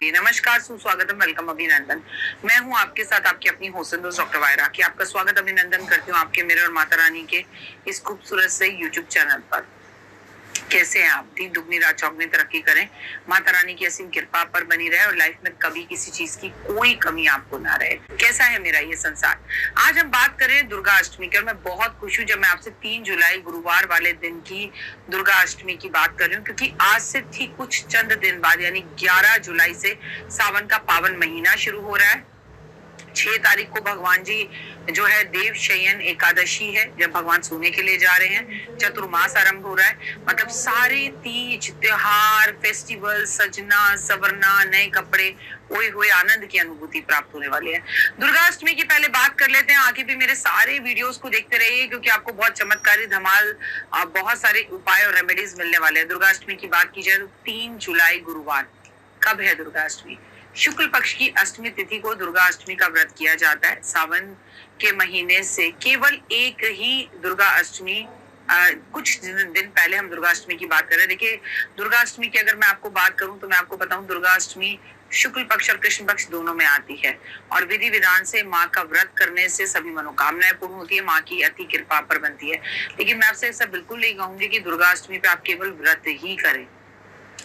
नमस्कार, सुस्वागतम, वेलकम, अभिनंदन। मैं हूं आपके साथ आपकी अपनी होस्ट दोस्त डॉक्टर वायरा की आपका स्वागत अभिनंदन करती हूं आपके मेरे और माता रानी के इस खूबसूरत से यूट्यूब चैनल पर। कैसे हैं आप? दिन दुगनी रात चौगनी तरक्की करें, माता रानी की असीम कृपा पर बनी रहे और लाइफ में कभी किसी चीज की कोई कमी आपको ना रहे। कैसा है मेरा ये संसार? आज हम बात करें दुर्गा अष्टमी की और मैं बहुत खुश हूँ जब मैं आपसे 3 जुलाई गुरुवार वाले दिन की दुर्गा अष्टमी की बात कर रही हूँ, क्योंकि आज से ठीक कुछ चंद दिन बाद यानी 11 जुलाई से सावन का पावन महीना शुरू हो रहा है। 6 तारीख को भगवान जी जो है देव शयन एकादशी है, जब भगवान सोने के लिए जा रहे हैं। चतुर्मास आरंभ हो रहा है, मतलब सारे तीज त्योहार फेस्टिवल सजना सवरना नए कपड़े ओए हुए आनंद की अनुभूति प्राप्त होने वाली है। दुर्गाष्टमी की पहले बात कर लेते हैं। आगे भी मेरे सारे वीडियोस को देखते रहिए, क्योंकि आपको बहुत चमत्कारी धमाल बहुत सारे उपाय और रेमेडीज मिलने वाले हैं। दुर्गाष्टमी की बात की जाए तो 3 जुलाई गुरुवार कब है दुर्गाष्टमी? शुक्ल पक्ष की अष्टमी तिथि को दुर्गा अष्टमी का व्रत किया जाता है। सावन के महीने से केवल एक ही दुर्गा अष्टमी कुछ दिन पहले हम दुर्गा अष्टमी की बात कर रहे हैं। देखिए, दुर्गा अष्टमी की अगर मैं आपको बात करूं तो मैं आपको बताऊं, दुर्गा अष्टमी शुक्ल पक्ष और कृष्ण पक्ष दोनों में आती है और विधि विधान से माँ का व्रत करने से सभी मनोकामनाएं पूर्ण होती है, माँ की अति कृपा पर बनती है। लेकिन मैं आपसे ऐसा बिल्कुल नहीं कहूंगी कि दुर्गा अष्टमी पे आप केवल व्रत ही करें।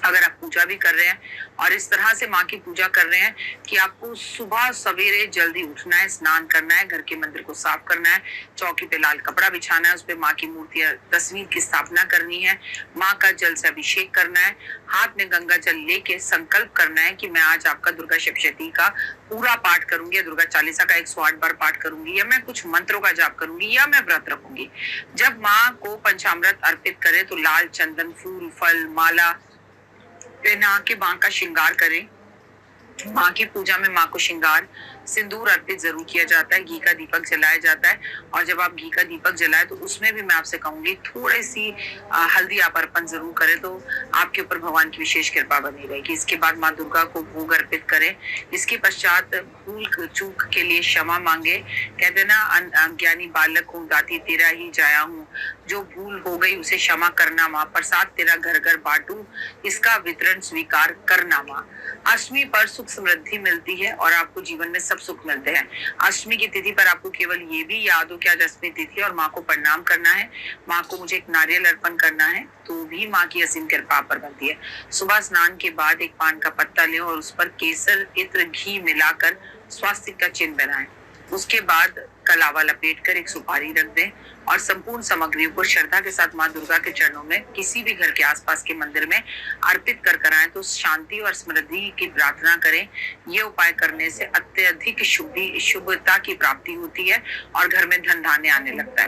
अगर आप पूजा भी कर रहे हैं और इस तरह से माँ की पूजा कर रहे हैं कि आपको सुबह सवेरे जल्दी उठना है, स्नान करना है, घर के मंदिर को साफ करना है, चौकी पे लाल कपड़ा बिछाना है, उस पे माँ की मूर्ति तस्वीर की स्थापना करनी है, माँ का जल से अभिषेक करना है, हाथ में गंगा जल लेके संकल्प करना है कि मैं आज आपका दुर्गा सप्तशती का पूरा पाठ करूंगी, दुर्गा चालीसा का 108 बार पाठ करूंगी, या मैं कुछ मंत्रों का जाप करूंगी, या मैं व्रत रखूंगी। जब माँ को पंचामृत अर्पित करे तो लाल चंदन फूल फल माला पहना के माँ का श्रृंगार करें। माँ की पूजा में माँ को श्रृंगार सिंदूर अर्पित जरूर किया जाता है, घी का दीपक जलाया जाता है। और जब आप घी का दीपक जलाए तो उसमें भी मैं आपसे कहूंगी थोड़ी सी हल्दी आप अर्पण जरूर करें, तो आपके ऊपर भगवान की विशेष कृपा बनी रहेगी। इसके बाद माँ दुर्गा को भोग अर्पित करें। इसके पश्चात भूल चूक के लिए क्षमा मांगे। कहते ना, अज्ञानी बालक हूँ दाती तेरा ही जाया हूँ, जो भूल हो गई उसे क्षमा करना माँ, प्रसाद तेरा घर घर बांटू, इसका वितरण स्वीकार करना माँ। अष्टमी पर सुख समृद्धि मिलती है और आपको जीवन में सब सुख मिलते हैं। अष्टमी की तिथि पर आपको केवल ये भी याद हो कि आज अष्टमी तिथि और माँ को प्रणाम करना है, माँ को मुझे एक नारियल अर्पण करना है, तो भी माँ की असीम कृपा पर बनती है। सुबह स्नान के बाद एक पान का पत्ता लें और उस पर केसर इत्र घी मिलाकर स्वास्तिक का चिन्ह बनाएं। उसके बाद कलावा लपेट कर एक सुपारी रख दें और संपूर्ण सामग्रियों को श्रद्धा के साथ माँ दुर्गा के चरणों में किसी भी घर के आसपास के मंदिर में अर्पित कर कराएं तो शांति और समृद्धि की प्रार्थना करें। ये उपाय करने से अत्यधिक शुभता की प्राप्ति होती है और घर में धन धान्य आने लगता है।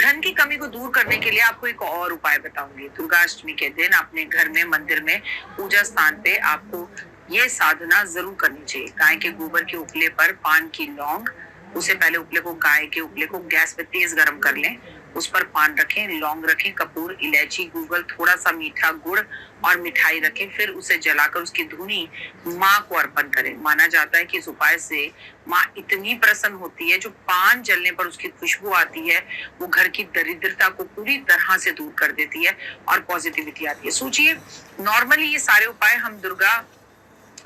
धन की कमी को दूर करने के लिए आपको एक और उपाय बताऊंगी। दुर्गा अष्टमी के दिन अपने घर में मंदिर में पूजा स्थान पे आपको ये साधना जरूर करनी चाहिए। गाय के गोबर के उपले पर पान की लौंग, उसे पहले उपले को गाय के उपले को गैस पे तेज गरम कर लें, उस पर पान रखें, लौंग रखें, कपूर इलायची गूगल थोड़ा सा मीठा गुड़ और मिठाई रखें, फिर उसे जलाकर उसकी धुनी माँ को अर्पण करें। माना जाता है कि इस उपाय से माँ इतनी प्रसन्न होती है, जो पान जलने पर उसकी खुशबू आती है वो घर की दरिद्रता को पूरी तरह से दूर कर देती है और पॉजिटिविटी आती है। सोचिए, नॉर्मली ये सारे उपाय हम दुर्गा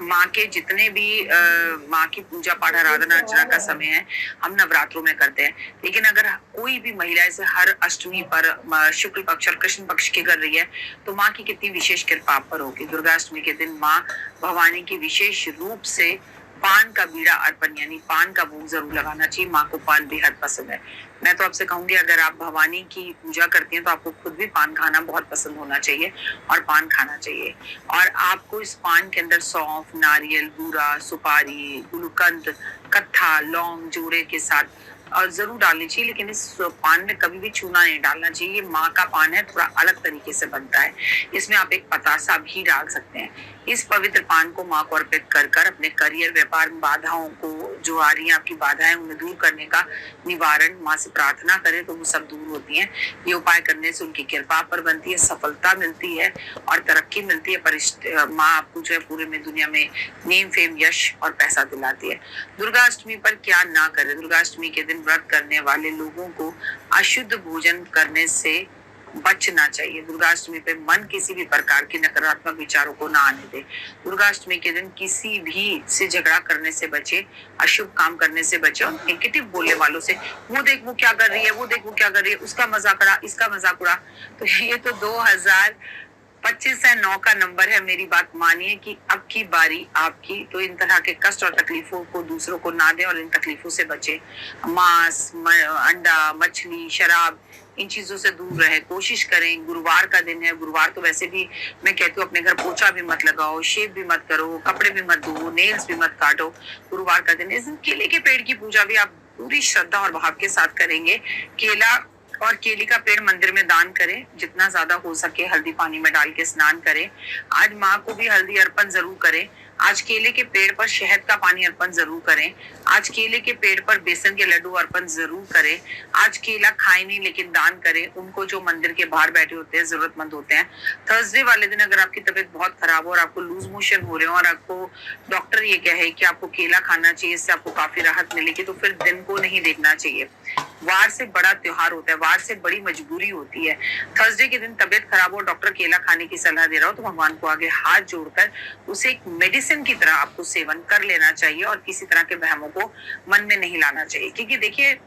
माँ के जितने भी माँ की पूजा पाठ आराधना अर्चना का समय है हम नवरात्रों में करते हैं, लेकिन अगर कोई भी महिला इसे हर अष्टमी पर शुक्ल पक्ष और कृष्ण पक्ष की कर रही है तो माँ की कितनी विशेष कृपा पर होगी। दुर्गाष्टमी के दिन माँ भवानी की विशेष रूप से पान का बीड़ा अर्पण यानी पान का भोग जरूर लगाना चाहिए। माँ को पान बेहद पसंद है। मैं तो आपसे कहूंगी, अगर आप भवानी की पूजा करती हैं तो आपको खुद भी पान खाना बहुत पसंद होना चाहिए और पान खाना चाहिए। और आपको इस पान के अंदर सौंफ, नारियल, बूरा, सुपारी, गुलकंद, कत्था, लौंग जोड़े के साथ और जरूर डालनी चाहिए, लेकिन इस पान में कभी भी चूना नहीं डालना चाहिए। ये माँ का पान है, थोड़ा अलग तरीके से बनता है। इसमें आप एक पतासा भी डाल सकते हैं। इस पवित्र पान को माँ को अर्पित कर कर अपने करियर व्यापार में बाधाओं को, जो आ रही है आपकी बाधाएं, उन्हें दूर करने का निवारण माँ से प्रार्थना करें तो वो सब दूर होती हैं। ये उपाय करने से उनकी कृपा पर बनती है, सफलता मिलती है और तरक्की मिलती है। माँ आपको जो है पूरे में दुनिया में नेम फेम यश और पैसा दिलाती है। दुर्गाष्टमी पर क्या ना करें? दुर्गाष्टमी के दिन व्रत करने वाले लोगों को अशुद्ध भोजन करने से बचना चाहिए। दुर्गाष्टमी पे मन किसी भी प्रकार की नकारात्मक विचारों को ना आने दे। दुर्गाष्टमी के दिन किसी भी से झगड़ा करने से बचे, अशुभ काम करने से बचे और नेगेटिव बोलने वालों से, वो देख वो क्या कर रही है, वो देख वो क्या कर रही है, उसका मजाक उड़ा, इसका मजाक उड़ा। तो ये तो 2025 है, 9 का नंबर है। मेरी बात मानिए कि अब की बारी आपकी, तो इन तरह के कष्ट और तकलीफों को दूसरों को ना दे और इन तकलीफों से बचे। मांस, अंडा, मछली, शराब, इन चीजों से दूर रहे, कोशिश करें। गुरुवार का दिन है, गुरुवार तो वैसे भी मैं कहती हूँ अपने घर पोछा भी मत लगाओ, शेव भी मत करो, कपड़े भी मत धो, नेल्स भी मत काटो। गुरुवार का दिन, इस दिन केले के पेड़ की पूजा भी आप पूरी श्रद्धा और भाव के साथ करेंगे। केला और केली का पेड़ मंदिर में दान करें, जितना ज्यादा हो सके हल्दी पानी में डाल के स्नान करें। आज माँ को भी हल्दी अर्पण जरूर करें। आज केले के पेड़ पर शहद का पानी अर्पण जरूर करें। आज केले के पेड़ पर बेसन के लड्डू अर्पण जरूर करें। आज केला खाए नहीं लेकिन दान करें उनको जो मंदिर के बाहर बैठे होते हैं, जरूरतमंद होते हैं। थर्सडे वाले दिन अगर आपकी तबीयत बहुत खराब हो और आपको लूज मोशन हो रहे हो और आपको डॉक्टर ये कहे कि आपको केला खाना चाहिए, इससे आपको काफी राहत मिलेगी, तो फिर दिन को नहीं देखना चाहिए। वार से बड़ा त्योहार होता है, वार से बड़ी मजबूरी होती है। थर्सडे के दिन तबीयत खराब हो, डॉक्टर केला खाने की सलाह दे रहा हो, तो भगवान को आगे हाथ जोड़कर उसे एक मेडिसिन की तरह आपको सेवन कर लेना चाहिए और किसी तरह के वहमों को मन में नहीं लाना चाहिए। क्योंकि देखिए,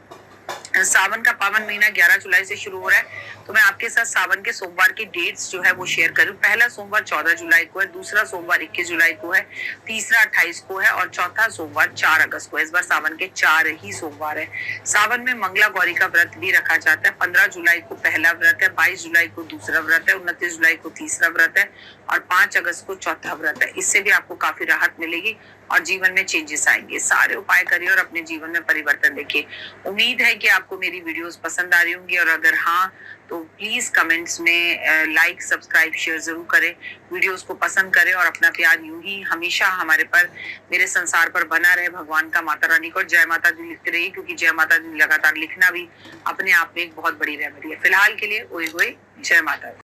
सावन का पावन महीना 11 जुलाई से शुरू हो रहा है, तो मैं आपके साथ सावन के सोमवार की डेट्स जो है वो शेयर करूं। पहला सोमवार 14 जुलाई को है, दूसरा सोमवार 21 जुलाई को है, तीसरा 28 को है और चौथा सोमवार 4 अगस्त को है। इस बार सावन के 4 ही सोमवार है। सावन में मंगला गौरी का व्रत भी रखा जाता है। 15 जुलाई को पहला व्रत है, 22 जुलाई को दूसरा व्रत है, 29 जुलाई को तीसरा व्रत है और 5 अगस्त को चौथा व्रत है। इससे भी आपको काफी राहत मिलेगी और जीवन में चेंजेस आएंगे। सारे उपाय करिए और अपने जीवन में परिवर्तन देखिए। उम्मीद है कि आपको मेरी वीडियोस पसंद आ रही होंगी और अगर हाँ तो प्लीज कमेंट्स में लाइक, सब्सक्राइब, शेयर जरूर करें। वीडियोस को पसंद करें और अपना प्यार यूं ही हमेशा हमारे पर, मेरे संसार पर बना रहे। भगवान का, माता रानी को जय माता दी लिखते रहिए, क्योंकि जय माता दी लगातार लिखना भी अपने आप में एक बहुत बड़ी रेमेडी है। फिलहाल के लिए ओए होए, जय माता दी।